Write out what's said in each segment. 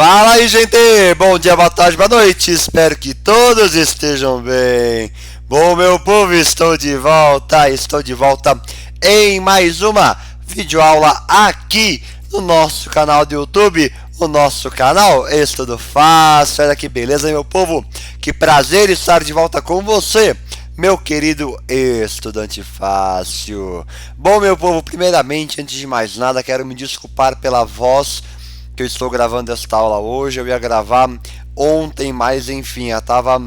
Fala aí, gente! Bom dia, boa tarde, boa noite. Espero que todos estejam bem. Bom, meu povo, estou de volta em mais uma videoaula aqui no nosso canal do YouTube, o nosso canal Estudo Fácil. Olha que beleza, meu povo. Que prazer estar de volta com você, meu querido estudante fácil. Bom, meu povo, primeiramente, antes de mais nada, quero me desculpar pela voz que eu estou gravando esta aula hoje. Eu ia gravar ontem, mas enfim, estava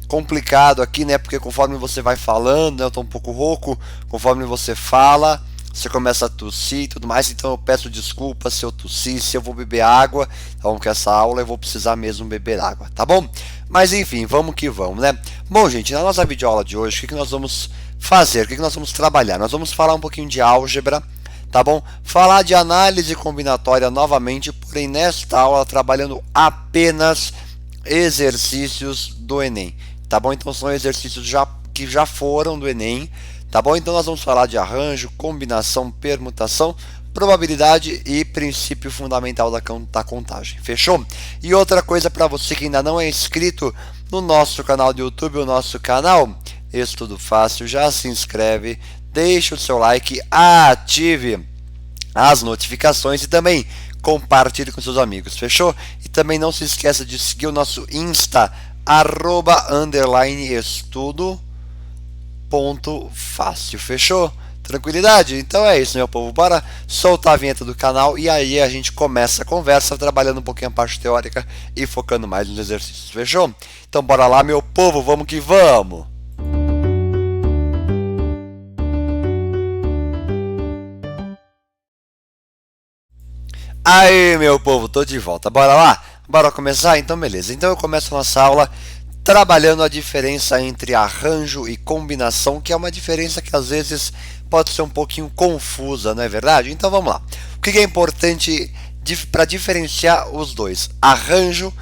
complicado aqui, né? Porque conforme você vai falando, né, eu estou um pouco rouco, conforme você fala, você começa a tossir e tudo mais. Então eu peço desculpas se eu tossir, se eu vou beber água. Então, que essa aula eu vou precisar mesmo beber água, tá bom? Mas enfim, vamos que vamos, né? Bom, gente, na nossa videoaula de hoje, o que nós vamos fazer? O que nós vamos trabalhar? Nós vamos falar um pouquinho de álgebra, tá bom? Falar de análise combinatória novamente, porém nesta aula trabalhando apenas exercícios do Enem, tá bom? Então são exercícios que já foram do Enem, tá bom? Então nós vamos falar de arranjo, combinação, permutação, probabilidade e princípio fundamental da contagem, fechou? E outra coisa para você que ainda não é inscrito no nosso canal do YouTube, o nosso canal Estudo Fácil, já se inscreve, deixe o seu like, ative as notificações e também compartilhe com seus amigos, fechou? E também não se esqueça de seguir o nosso Insta, @_estudo.fácil, fechou? Tranquilidade? Então é isso, meu povo. Bora soltar a vinheta do canal e aí a gente começa a conversa trabalhando um pouquinho a parte teórica e focando mais nos exercícios, fechou? Então bora lá, meu povo, vamos que vamos! Aí, meu povo, tô de volta. Bora lá? Bora começar? Então, beleza. Então eu começo a nossa aula trabalhando a diferença entre arranjo e combinação, que é uma diferença que às vezes pode ser um pouquinho confusa, não é verdade? Então vamos lá. O que é importante para diferenciar os dois? Arranjo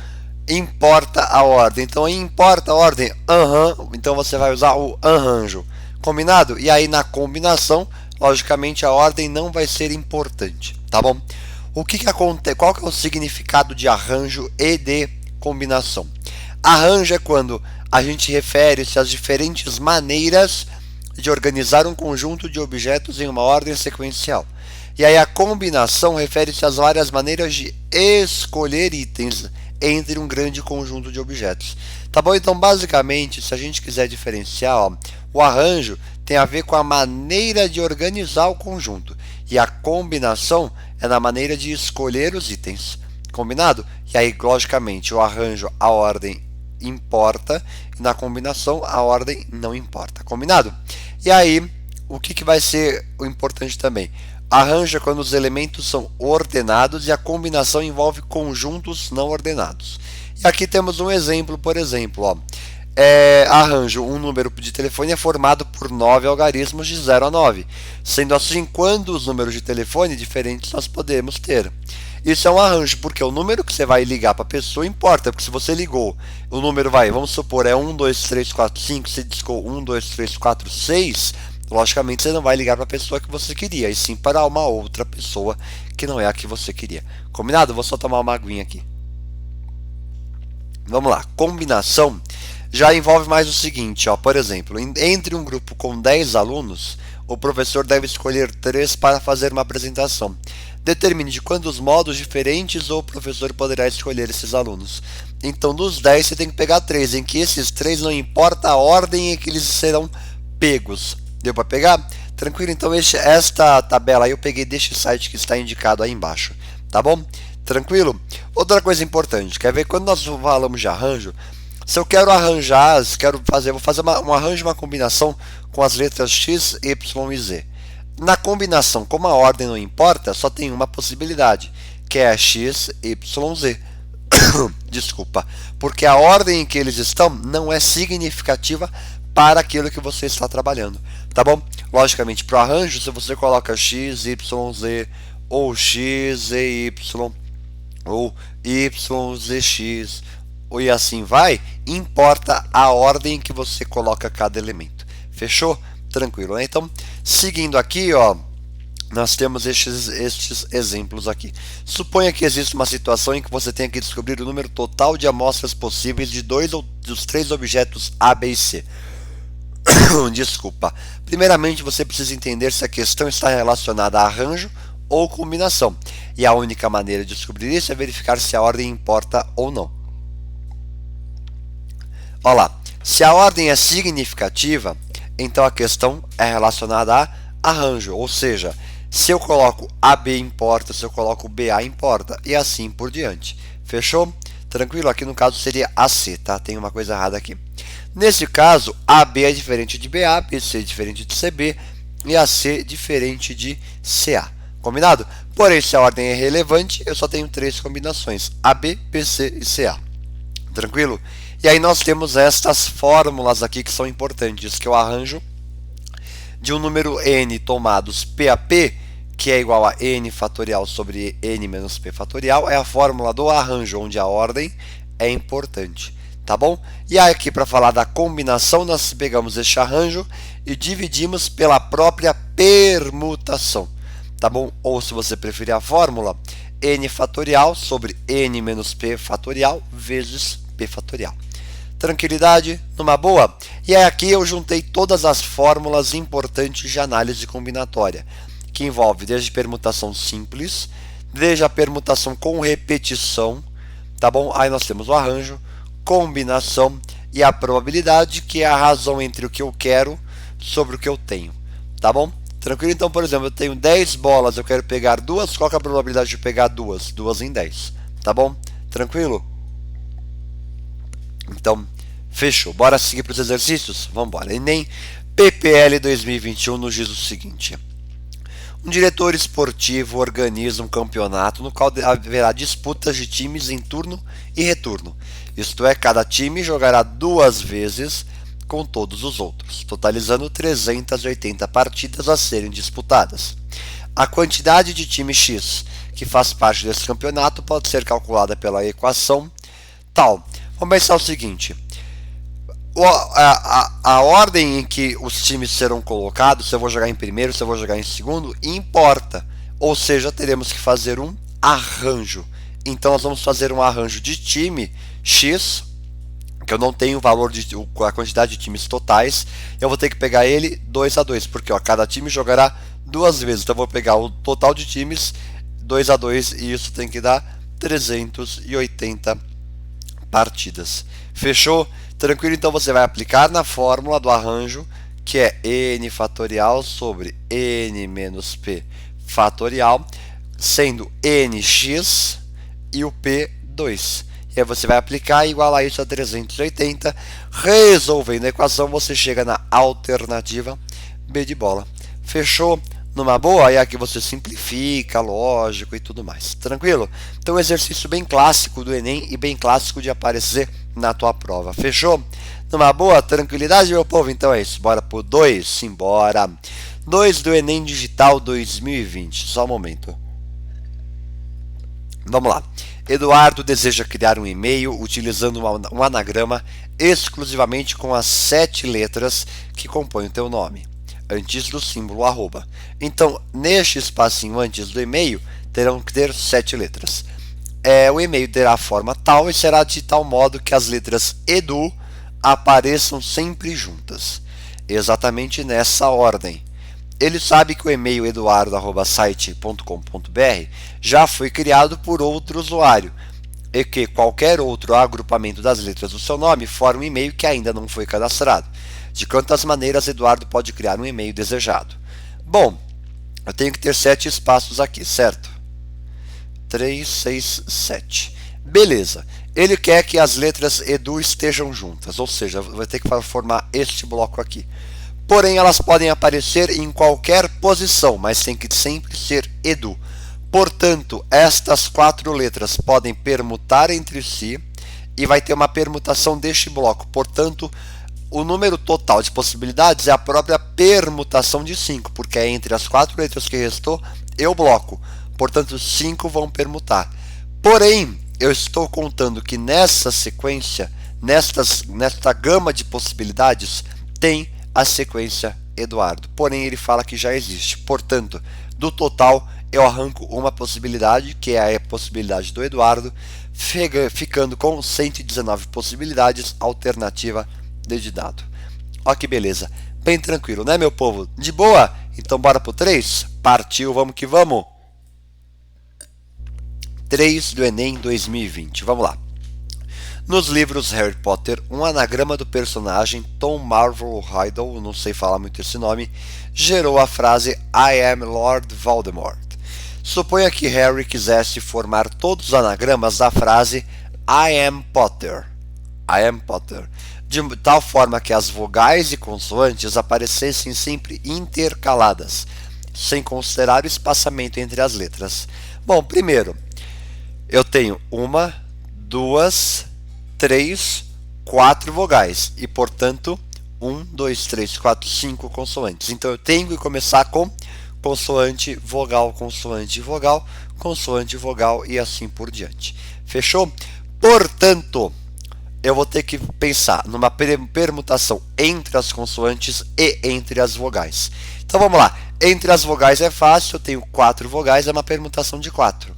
importa a ordem. Então, importa a ordem? Então você vai usar o arranjo. Combinado? E aí na combinação, logicamente a ordem não vai ser importante, tá bom? O que acontece? Qual que é o significado de arranjo e de combinação? Arranjo é quando a gente refere-se às diferentes maneiras de organizar um conjunto de objetos em uma ordem sequencial. E aí a combinação refere-se às várias maneiras de escolher itens entre um grande conjunto de objetos. Tá bom? Então, basicamente, se a gente quiser diferenciar, ó, o arranjo tem a ver com a maneira de organizar o conjunto. E a combinação é na maneira de escolher os itens. Combinado? E aí, logicamente, o arranjo, a ordem importa, e na combinação a ordem não importa. Combinado? E aí, o que vai ser o importante também? Arranjo é quando os elementos são ordenados e a combinação envolve conjuntos não ordenados. E aqui temos um exemplo, por exemplo, ó. Arranjo, um número de telefone é formado por 9 algarismos de 0 a 9. Sendo assim, quantos números de telefone diferentes nós podemos ter? Isso é um arranjo, porque o número que você vai ligar para a pessoa importa, porque se você ligou, o número vamos supor, é 1, 2, 3, 4, 5, você discou 1, 2, 3, 4, 6, logicamente você não vai ligar para a pessoa que você queria, e sim para uma outra pessoa que não é a que você queria. Combinado? Vou só tomar uma aguinha aqui. Vamos lá, combinação já envolve mais o seguinte, ó, por exemplo, entre um grupo com 10 alunos, o professor deve escolher 3 para fazer uma apresentação. Determine de quantos modos diferentes o professor poderá escolher esses alunos. Então, dos 10, você tem que pegar 3, em que esses 3 não importa a ordem em que eles serão pegos. Deu para pegar? Tranquilo? Então, esta tabela aí eu peguei deste site que está indicado aí embaixo. Tá bom? Tranquilo? Outra coisa importante, quer ver? Quando nós falamos de arranjo, se eu quero arranjar, vou fazer um arranjo, uma combinação com as letras X, Y e Z. Na combinação, como a ordem não importa, só tem uma possibilidade, que é X, Y, Z. Desculpa, porque a ordem em que eles estão não é significativa para aquilo que você está trabalhando, tá bom? Logicamente, para o arranjo, se você coloca X, Y, Z, ou X, Z, Y, ou Y, Z, X, e assim vai, importa a ordem que você coloca cada elemento. Fechou? Tranquilo, né? Então, seguindo aqui, ó, nós temos estes exemplos aqui. Suponha que existe uma situação em que você tenha que descobrir o número total de amostras possíveis de dois ou dos três objetos A, B e C. Desculpa. Primeiramente, você precisa entender se a questão está relacionada a arranjo ou combinação. E a única maneira de descobrir isso é verificar se a ordem importa ou não. Olha lá. Se a ordem é significativa, então a questão é relacionada a arranjo. Ou seja, se eu coloco AB importa, se eu coloco BA importa. E assim por diante. Fechou? Tranquilo? Aqui no caso seria AC, tá? Tem uma coisa errada aqui. Nesse caso, AB é diferente de BA, BC é diferente de CB e AC diferente de CA. Combinado? Porém, se a ordem é relevante, eu só tenho três combinações: AB, BC e CA. Tranquilo? E aí nós temos estas fórmulas aqui que são importantes, que eu arranjo de um número n tomados P a P, que é igual a n fatorial sobre n menos p fatorial, é a fórmula do arranjo, onde a ordem é importante. Tá bom? E aí aqui para falar da combinação, nós pegamos este arranjo e dividimos pela própria permutação. Tá bom? Ou se você preferir a fórmula, n fatorial sobre n menos p fatorial vezes p fatorial. Tranquilidade? Numa boa? E aí aqui eu juntei todas as fórmulas importantes de análise combinatória, que envolve desde permutação simples, desde a permutação com repetição, tá bom? Aí nós temos o arranjo, combinação e a probabilidade, que é a razão entre o que eu quero sobre o que eu tenho, tá bom? Tranquilo? Então, por exemplo, eu tenho 10 bolas, eu quero pegar duas, qual que é a probabilidade de pegar duas? 2 em 10, tá bom? Tranquilo? Então, fechou. Bora seguir para os exercícios? Vamos embora. Enem PPL 2021 nos diz o seguinte: um diretor esportivo organiza um campeonato no qual haverá disputas de times em turno e retorno. Isto é, cada time jogará 2 vezes com todos os outros, totalizando 380 partidas a serem disputadas. A quantidade de time X que faz parte desse campeonato pode ser calculada pela equação tal. Vamos pensar o seguinte: a ordem em que os times serão colocados, se eu vou jogar em primeiro, se eu vou jogar em segundo, importa. Ou seja, teremos que fazer um arranjo. Então nós vamos fazer um arranjo de time X, que eu não tenho o valor a quantidade de times totais. Eu vou ter que pegar ele 2 a 2, porque cada time jogará 2 vezes. Então eu vou pegar o total de times 2 a 2 e isso tem que dar 380 partidas. Fechou? Tranquilo? Então você vai aplicar na fórmula do arranjo, que é n fatorial sobre n menos p fatorial, sendo nx e o p 2. E aí você vai aplicar e igualar isso a 380. Resolvendo a equação, você chega na alternativa B de bola. Fechou? Numa boa? Aí aqui você simplifica, lógico e tudo mais. Tranquilo? Então, um exercício bem clássico do Enem e bem clássico de aparecer na tua prova. Fechou? Numa boa? Tranquilidade, meu povo? Então é isso. Bora pro 2? Simbora. 2 do Enem Digital 2020. Só um momento. Vamos lá. Eduardo deseja criar um e-mail utilizando um anagrama exclusivamente com as 7 letras que compõem o teu nome, antes do símbolo arroba. Então, neste espacinho antes do e-mail, terão que ter 7 letras. O e-mail terá a forma tal e será de tal modo que as letras edu apareçam sempre juntas, exatamente nessa ordem. Ele sabe que o e-mail eduardo@site.com.br já foi criado por outro usuário e que qualquer outro agrupamento das letras do seu nome forma um e-mail que ainda não foi cadastrado. De quantas maneiras Eduardo pode criar um e-mail desejado? Bom, eu tenho que ter 7 espaços aqui, certo? 3, 6, 7. Beleza. Ele quer que as letras edu estejam juntas, ou seja, vai ter que formar este bloco aqui. Porém, elas podem aparecer em qualquer posição, mas tem que sempre ser edu. Portanto, estas 4 letras podem permutar entre si e vai ter uma permutação deste bloco. Portanto, o número total de possibilidades é a própria permutação de 5, porque é entre as 4 letras que restou e o bloco. Portanto, 5 vão permutar. Porém, eu estou contando que nessa sequência, nesta gama de possibilidades, tem a sequência Eduardo. Porém, ele fala que já existe. Portanto, Do total, eu arranco uma possibilidade, que é a possibilidade do Eduardo, ficando com 119 possibilidades, alternativa de dado. Ó que beleza, bem tranquilo, né, meu povo? De boa? Então bora pro 3? Partiu, vamos que vamos! 3 do Enem 2020, vamos lá. Nos livros Harry Potter, um anagrama do personagem Tom Marvolo Riddle, não sei falar muito esse nome, gerou a frase I am Lord Voldemort. Suponha que Harry quisesse formar todos os anagramas da frase I am Potter. I am Potter. De tal forma que as vogais e consoantes aparecessem sempre intercaladas, sem considerar o espaçamento entre as letras. Bom, primeiro, eu tenho 1, 2, 3, 4 vogais e, portanto, 1, 2, 3, 4, 5 consoantes. Então eu tenho que começar com consoante, vogal, consoante, vogal, consoante, vogal e assim por diante. Fechou? Portanto, eu vou ter que pensar numa permutação entre as consoantes e entre as vogais. Então vamos lá. Entre as vogais é fácil, eu tenho 4 vogais, é uma permutação de 4.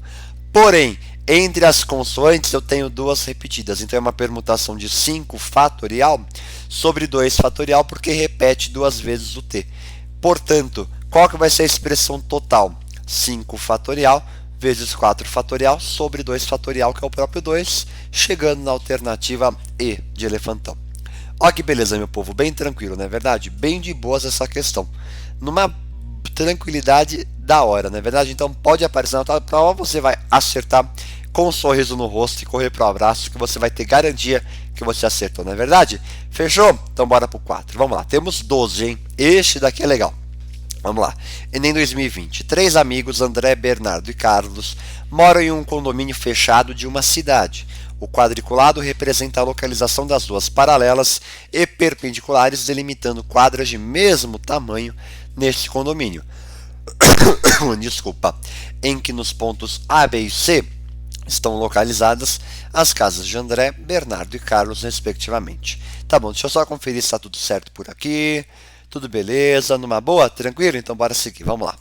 Porém, entre as consoantes eu tenho 2 repetidas, então é uma permutação de 5 fatorial sobre 2 fatorial, porque repete 2 vezes o t. Portanto, qual que vai ser a expressão total? 5 fatorial vezes 4 fatorial sobre 2 fatorial, que é o próprio 2, chegando na alternativa E de elefantão. Olha que beleza, meu povo, bem tranquilo, não é verdade? Bem de boas essa questão. Numa tranquilidade da hora, não é verdade? Então pode aparecer na tua prova, você vai acertar com um sorriso no rosto e correr para o abraço, que você vai ter garantia que você acertou, não é verdade? Fechou? Então bora pro 4. Vamos lá, temos 12, hein? Este daqui é legal. Vamos lá. Enem 2020. 3 amigos, André, Bernardo e Carlos, moram em um condomínio fechado de uma cidade. O quadriculado representa a localização das duas paralelas e perpendiculares, delimitando quadras de mesmo tamanho neste condomínio. Desculpa. Em que nos pontos A, B e C estão localizadas as casas de André, Bernardo e Carlos, respectivamente. Tá bom, deixa eu só conferir se está tudo certo por aqui. Tudo beleza, numa boa? Tranquilo? Então bora seguir, vamos lá.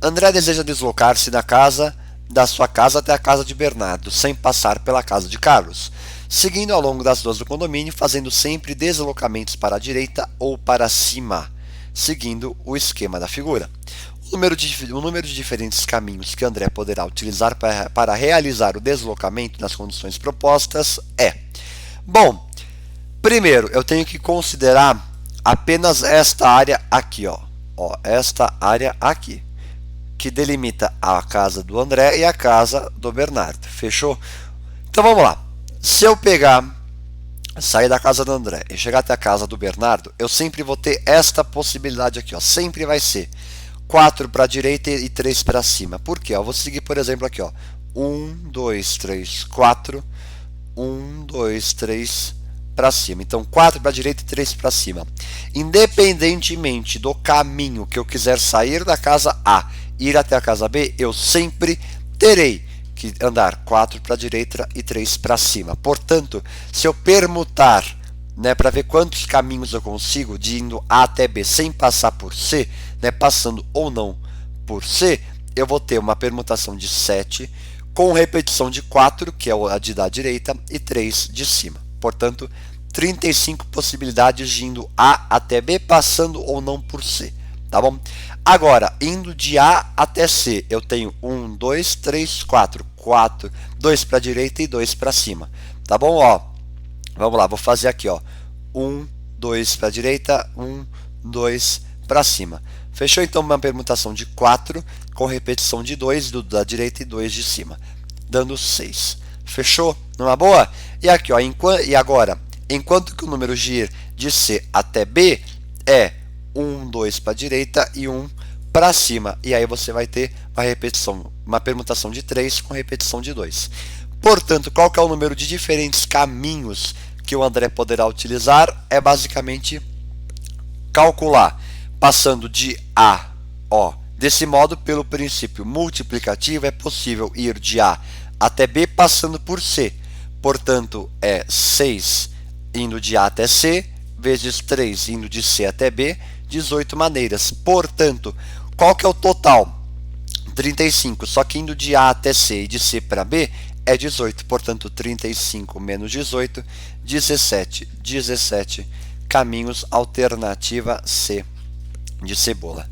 André deseja deslocar-se da sua casa até a casa de Bernardo, sem passar pela casa de Carlos, seguindo ao longo das ruas do condomínio, fazendo sempre deslocamentos para a direita ou para cima, seguindo o esquema da figura. O número de diferentes caminhos que André poderá utilizar para realizar o deslocamento nas condições propostas é... Bom, primeiro eu tenho que considerar apenas esta área aqui, ó, esta área aqui, que delimita a casa do André e a casa do Bernardo. Fechou? Então vamos lá. Se eu sair da casa do André e chegar até a casa do Bernardo, eu sempre vou ter esta possibilidade aqui, ó. Sempre vai ser 4 para a direita e 3 para cima. Por quê? Eu vou seguir, por exemplo, aqui, ó. 1, 2, 3, 4. 1, 2, 3 para cima. Então 4 para a direita e 3 para cima. Independentemente do caminho que eu quiser sair da casa A e ir até a casa B, eu sempre terei que andar 4 para a direita e 3 para cima. Portanto, se eu permutar, né, para ver quantos caminhos eu consigo de indo A até B sem passar por C, né, passando ou não por C, eu vou ter uma permutação de 7 com repetição de 4, que é a de da direita, e 3 de cima. Portanto, 35 possibilidades de indo A até B, passando ou não por C. Tá bom? Agora, indo de A até C, eu tenho 1, 2, 3, 4. 4, 2 para a direita e 2 para cima. Tá bom? Ó, vamos lá, vou fazer aqui, ó. 1, 2 para a direita, 1, 2 para cima. Fechou? Então uma permutação de 4 com repetição de 2 da direita e 2 de cima, dando 6. Fechou? Numa boa? E aqui, ó, e agora, enquanto que o número ir de C até B é 1, 2 para a direita e 1 para cima. E aí você vai ter uma permutação de 3 com repetição de 2. Portanto, qual que é o número de diferentes caminhos que o André poderá utilizar? É basicamente calcular, passando de A, ó, desse modo, pelo princípio multiplicativo, é possível ir de A até B passando por C. Portanto, é 6 indo de A até C, vezes 3 indo de C até B, 18 maneiras. Portanto, Qual que é o total? 35, só que indo de A até C e de C para B é 18, portanto 35 menos 18, 17, 17, caminhos, alternativa C de cebola.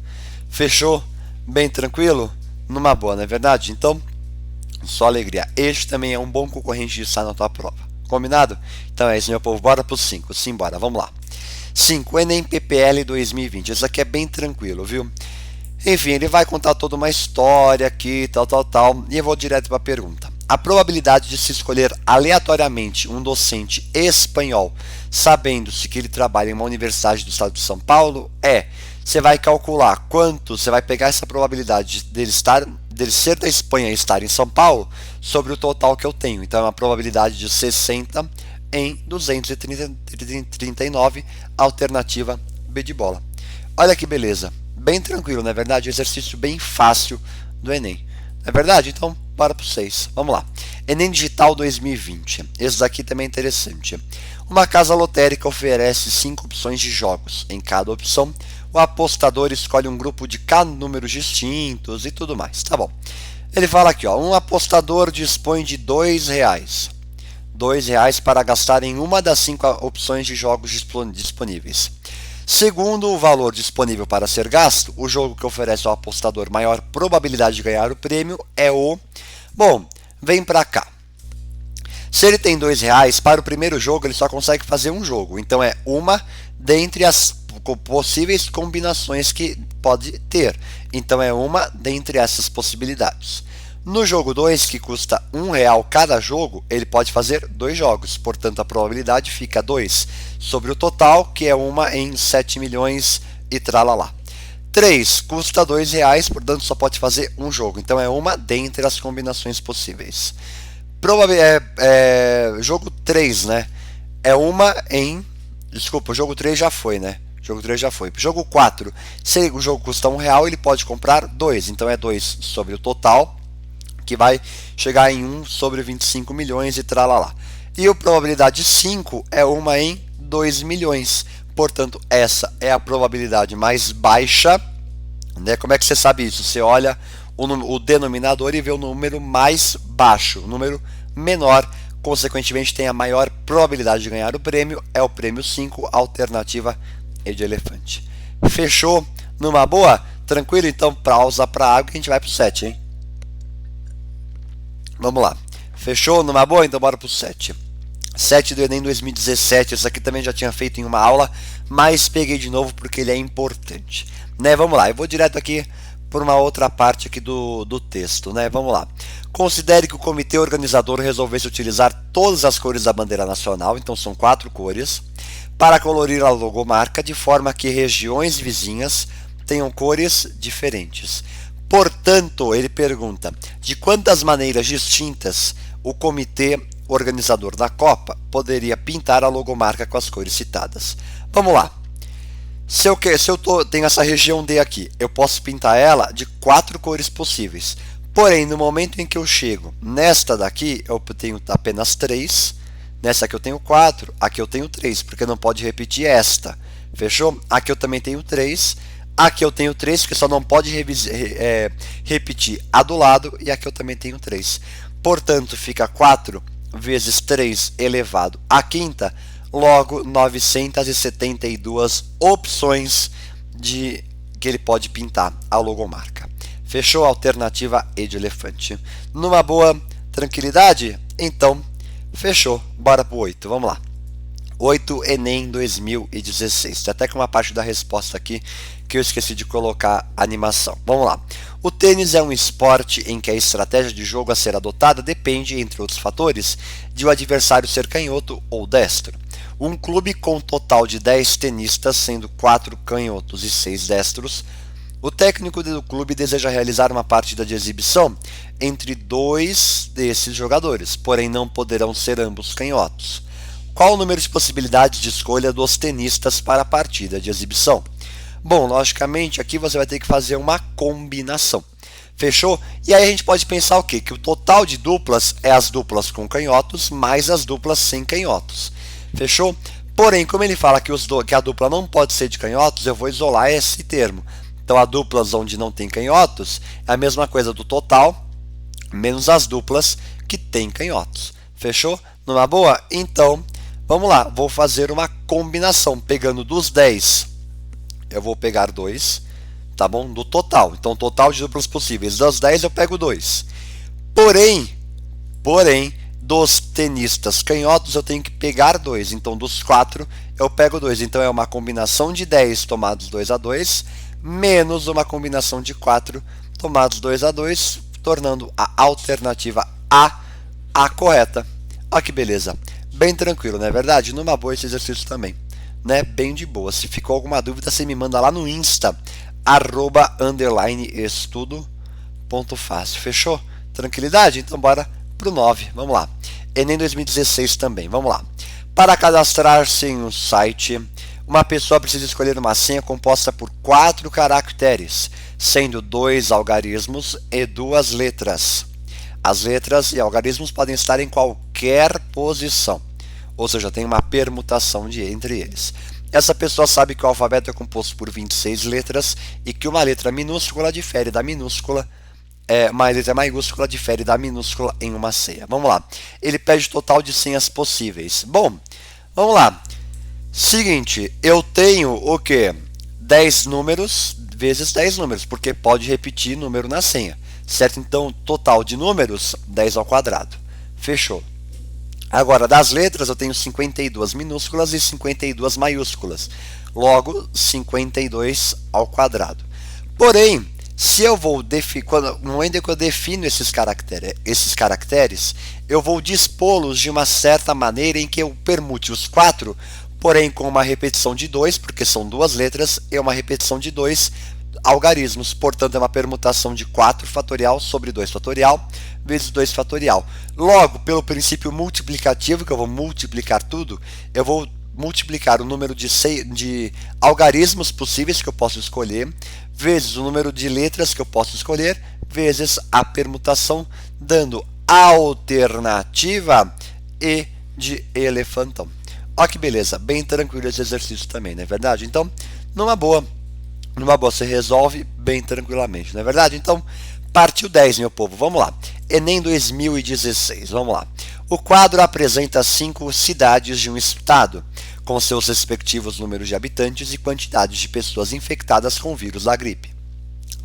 Fechou? Bem tranquilo? Numa boa, não é verdade? Então, só alegria. Este também é um bom concorrente de estar na tua prova. Combinado? Então é isso, meu povo. Bora pro 5. Simbora, vamos lá. 5. Enem PPL 2020. Isso aqui é bem tranquilo, viu? Enfim, ele vai contar toda uma história aqui, tal. E eu vou direto para a pergunta. A probabilidade de se escolher aleatoriamente um docente espanhol, sabendo-se que ele trabalha em uma universidade do estado de São Paulo, você vai calcular quanto você vai pegar essa probabilidade dele ser da Espanha e estar em São Paulo sobre o total que eu tenho. Então é uma probabilidade de 60 em 239, alternativa B de bola. Olha que beleza, bem tranquilo, não é verdade? Exercício bem fácil do Enem, não é verdade? Então bora para o 6, vamos lá. Enem Digital 2020, esse daqui também é interessante. Uma casa lotérica oferece 5 opções de jogos. Em cada opção, o apostador escolhe um grupo de K números distintos e tudo mais. Tá bom. Ele fala aqui, ó, um apostador dispõe de R$2. R$2 para gastar em uma das 5 opções de jogos disponíveis. Segundo o valor disponível para ser gasto, o jogo que oferece ao apostador maior probabilidade de ganhar o prêmio é o... Bom, vem para cá. Se ele tem R$2, para o primeiro jogo ele só consegue fazer um jogo. Então é uma dentre as possíveis combinações que pode ter. Então é uma dentre essas possibilidades. No jogo 2, que custa R$1 cada jogo, ele pode fazer 2 jogos. Portanto, a probabilidade fica 2 sobre o total, que é uma em 7 milhões e tralalá. 3 custa R$2, portanto só pode fazer um jogo. Então é uma dentre as combinações possíveis. Jogo 3, né? É uma em... Desculpa, o jogo 3 já foi, né? Jogo 3 já foi. Jogo 4, se o jogo custa R$1, ele pode comprar 2. Então é 2 sobre o total, que vai chegar em 1 sobre 25 milhões e tralalá. E a probabilidade 5 é uma em 2 milhões. Portanto, essa é a probabilidade mais baixa. Né? Como é que você sabe isso? Você olha o denominador e vê o número mais baixo. O número menor, consequentemente, tem a maior probabilidade de ganhar o prêmio. É o prêmio 5, alternativa E de elefante. Fechou? Numa boa? Tranquilo? Então, pausa para água que a gente vai para o 7, hein? Vamos lá. Fechou? Numa boa? Então bora para o 7. 7 do Enem 2017. Esse aqui também já tinha feito em uma aula, mas peguei de novo porque ele é importante. Né? Vamos lá. Eu vou direto aqui por uma outra parte aqui do texto. Né? Vamos lá. Considere que o comitê organizador resolvesse utilizar todas as cores da bandeira nacional, então são 4 cores, para colorir a logomarca de forma que regiões vizinhas tenham cores diferentes. Portanto, ele pergunta, de quantas maneiras distintas o comitê organizador da Copa poderia pintar a logomarca com as cores citadas? Vamos lá. Se eu tenho essa região D aqui, eu posso pintar ela de 4 cores possíveis. Porém, no momento em que eu chego nesta daqui, eu tenho apenas 3. Nessa aqui eu tenho 4, aqui eu tenho 3, porque não pode repetir esta. Fechou? Aqui eu também tenho 3. Aqui eu tenho 3, porque só não pode repetir a do lado. E aqui eu também tenho 3. Portanto, fica 4 vezes 3 elevado à quinta. Logo, 972 opções que ele pode pintar a logomarca. Fechou? Alternativa E de elefante. Numa boa tranquilidade? Então, fechou. Bora pro 8. Vamos lá. 8 Enem 2016. Tem até que uma parte da resposta aqui que eu esqueci de colocar a animação. Vamos lá. O tênis é um esporte em que a estratégia de jogo a ser adotada depende, entre outros fatores, de o adversário ser canhoto ou destro. Um clube com um total de 10 tenistas, sendo 4 canhotos e 6 destros, o técnico do clube deseja realizar uma partida de exibição entre 2 desses jogadores, porém não poderão ser ambos canhotos. Qual o número de possibilidades de escolha dos tenistas para a partida de exibição? Bom, logicamente aqui você vai ter que fazer uma combinação. Fechou? E aí a gente pode pensar o quê? Que o total de duplas é as duplas com canhotos mais as duplas sem canhotos. Fechou? Porém, como ele fala que a dupla não pode ser de canhotos, eu vou isolar esse termo. Então a duplas onde não tem canhotos é a mesma coisa do total, menos as duplas que tem canhotos. Fechou? Numa boa? Então, vamos lá. Vou fazer uma combinação. Pegando dos 10, eu vou pegar 2, tá bom? Do total. Então, total de duplas possíveis. Das 10 eu pego 2. Porém, dos tenistas canhotos eu tenho que pegar 2. Então, dos 4 eu pego 2. Então, é uma combinação de 10 tomados 2 a 2, menos uma combinação de 4 tomados 2 a 2, tornando a alternativa A correta. Olha que beleza. Bem tranquilo, não é verdade? Numa boa esse exercício também, né? Bem de boa. Se ficou alguma dúvida, você me manda lá no Insta, @_estudo.fácil. Fechou? Tranquilidade? Então bora pro 9. Vamos lá. Enem 2016 também. Vamos lá. Para cadastrar-se em um site, uma pessoa precisa escolher uma senha composta por 4 caracteres, sendo 2 algarismos e 2 letras. As letras e algarismos podem estar em qualquer posição, ou seja, tem uma permutação entre eles. Essa pessoa sabe que o alfabeto é composto por 26 letras e que uma letra minúscula difere da minúscula, uma letra maiúscula difere da minúscula em uma senha. Vamos lá. Ele pede o total de senhas possíveis. Bom, vamos lá. Seguinte, eu tenho o quê? 10 números vezes 10 números, porque pode repetir número na senha. Certo? Então, total de números, 10 ao quadrado. Fechou. Agora, das letras, eu tenho 52 minúsculas e 52 maiúsculas. Logo, 52 ao quadrado. Porém, se eu vou no momento que eu defino esses caracteres, eu vou dispô-los de uma certa maneira em que eu permute os 4, porém com uma repetição de 2, porque são 2 letras, e uma repetição de 2 algarismos, portanto é uma permutação de 4 fatorial sobre 2 fatorial vezes 2 fatorial. Logo, pelo princípio multiplicativo, que eu vou multiplicar tudo, eu vou multiplicar o número de algarismos possíveis que eu posso escolher, vezes o número de letras que eu posso escolher, vezes a permutação, dando alternativa E de elefantão. Olha que beleza, bem tranquilo esse exercício também, não é verdade? Então, numa boa você resolve bem tranquilamente, não é verdade? Então, partiu 10, meu povo, vamos lá. Enem 2016, vamos lá. O quadro apresenta 5 cidades de um estado, com seus respectivos números de habitantes e quantidades de pessoas infectadas com o vírus da gripe.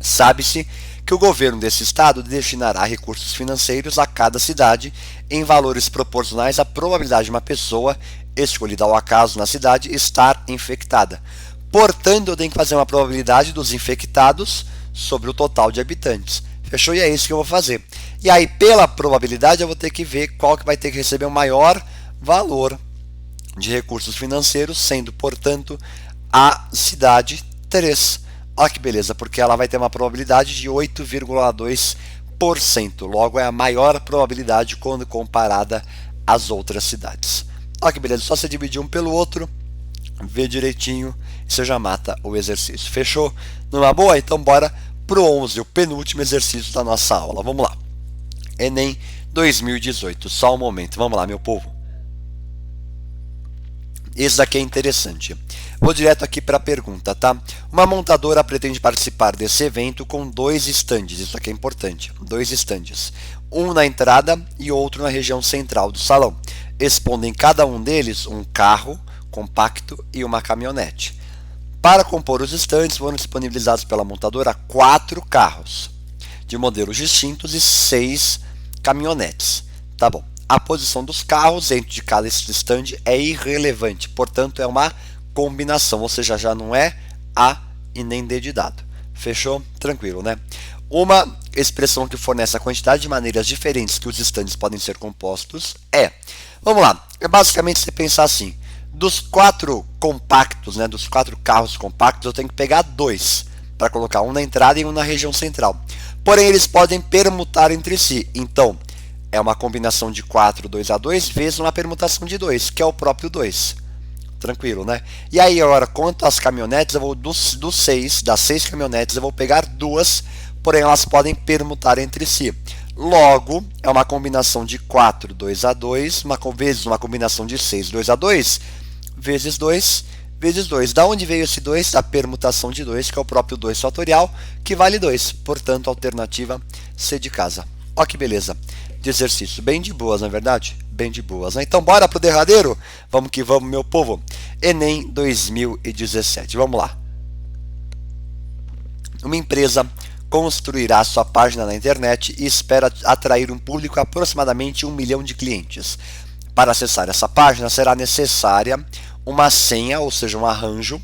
Sabe-se que o governo desse estado destinará recursos financeiros a cada cidade em valores proporcionais à probabilidade de uma pessoa, escolhida ao acaso na cidade, estar infectada. Portanto, eu tenho que fazer uma probabilidade dos infectados sobre o total de habitantes. Fechou? E é isso que eu vou fazer. E aí, pela probabilidade, eu vou ter que ver qual que vai ter que receber o maior valor de recursos financeiros, sendo, portanto, a cidade 3. Olha que beleza, porque ela vai ter uma probabilidade de 8,2%. Logo, é a maior probabilidade quando comparada às outras cidades. Olha que beleza, só você dividir um pelo outro, ver direitinho, você já mata o exercício. Fechou? Numa boa? Então bora pro 11, o penúltimo exercício da nossa aula. Vamos lá. Enem 2018, só um momento. Vamos lá, meu povo. Esse daqui é interessante. Vou direto aqui para a pergunta, tá? Uma montadora pretende participar desse evento com 2 estandes. Isso aqui é importante. 2 estandes. Um na entrada e outro na região central do salão. Expondo em cada um deles um carro compacto e uma caminhonete. Para compor os estandes, foram disponibilizados pela montadora 4 carros de modelos distintos e 6 caminhonetes. Tá bom. A posição dos carros dentro de cada estande é irrelevante, portanto é uma combinação, ou seja, já não é A e nem D de dado. Fechou? Tranquilo, né? Uma expressão que fornece a quantidade de maneiras diferentes que os estandes podem ser compostos é, vamos lá, é basicamente você pensar assim, dos 4 compactos, né, dos 4 carros compactos, eu tenho que pegar 2 para colocar um na entrada e um na região central. Porém, eles podem permutar entre si. Então, é uma combinação de 4, 2 a 2, vezes uma permutação de 2, que é o próprio 2. Tranquilo, né? E aí, agora, quanto às caminhonetes, eu vou das 6 caminhonetes, eu vou pegar 2, porém elas podem permutar entre si. Logo, é uma combinação de 4, 2 a 2, vezes uma combinação de 6, 2 a 2, vezes 2, vezes 2. Da onde veio esse 2? Da permutação de 2, que é o próprio 2 fatorial, que vale 2. Portanto, alternativa C de casa. Ó que beleza de exercício. Bem de boas, não é verdade? Bem de boas, né? Então, bora pro derradeiro? Vamos que vamos, meu povo. Enem 2017. Vamos lá. Uma empresa construirá sua página na internet e espera atrair um público aproximadamente 1 milhão de clientes. Para acessar essa página será necessária uma senha, ou seja, um arranjo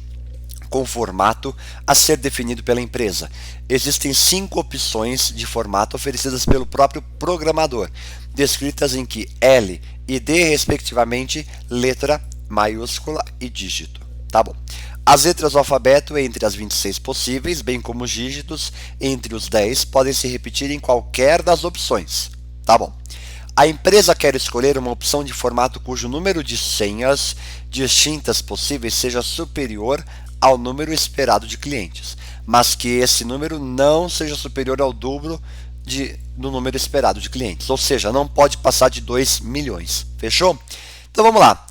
com formato a ser definido pela empresa. Existem 5 opções de formato oferecidas pelo próprio programador, descritas em que L e D, respectivamente, letra, maiúscula e dígito. Tá bom. As letras do alfabeto entre as 26 possíveis, bem como os dígitos entre os 10, podem se repetir em qualquer das opções. Tá bom. A empresa quer escolher uma opção de formato cujo número de senhas distintas possíveis seja superior ao número esperado de clientes, mas que esse número não seja superior ao dobro do número esperado de clientes, ou seja, não pode passar de 2 milhões. Fechou? Então vamos lá.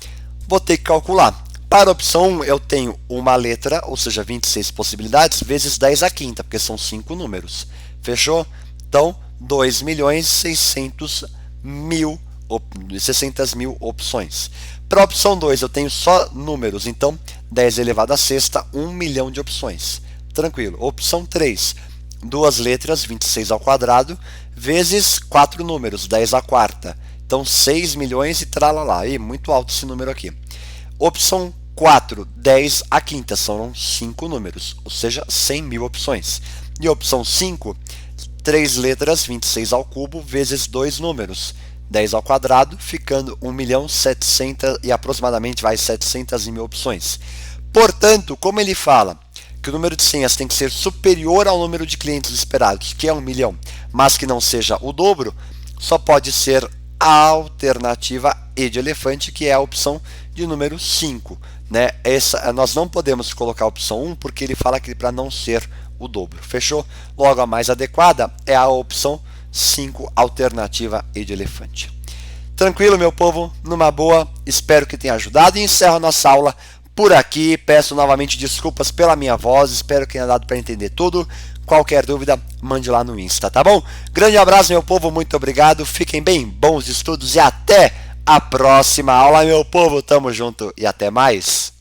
Vou ter que calcular. Para a opção 1, eu tenho uma letra, ou seja, 26 possibilidades, vezes 10 à quinta, porque são 5 números. Fechou? Então, 2.600.000 opções. Para a opção 2, eu tenho só números, então 10 elevado à sexta, 1 milhão de opções. Tranquilo. Opção 3, 2 letras, 26 ao quadrado, vezes 4 números, 10 à quarta. Então 6 milhões e tralalá. E muito alto esse número aqui. Opção 4, 10 à quinta, são 5 números, ou seja, 100 mil opções. E opção 5, 3 letras, 26 ao cubo, vezes 2 números, 10 ao quadrado, ficando 1.700.000 e aproximadamente 700.000 opções. Portanto, como ele fala que o número de senhas tem que ser superior ao número de clientes esperados, que é 1 milhão, mas que não seja o dobro, só pode ser a alternativa E de elefante, que é a opção de número 5. Né? Nós não podemos colocar a opção 1 porque ele fala que para não ser o dobro. Fechou? Logo, a mais adequada é a opção 5, alternativa E de elefante. Tranquilo, meu povo? Numa boa, espero que tenha ajudado e encerro a nossa aula por aqui. Peço novamente desculpas pela minha voz, espero que tenha dado para entender tudo. Qualquer dúvida, mande lá no Insta, tá bom? Grande abraço, meu povo, muito obrigado, fiquem bem, bons estudos e até a próxima aula, meu povo. Tamo junto e até mais.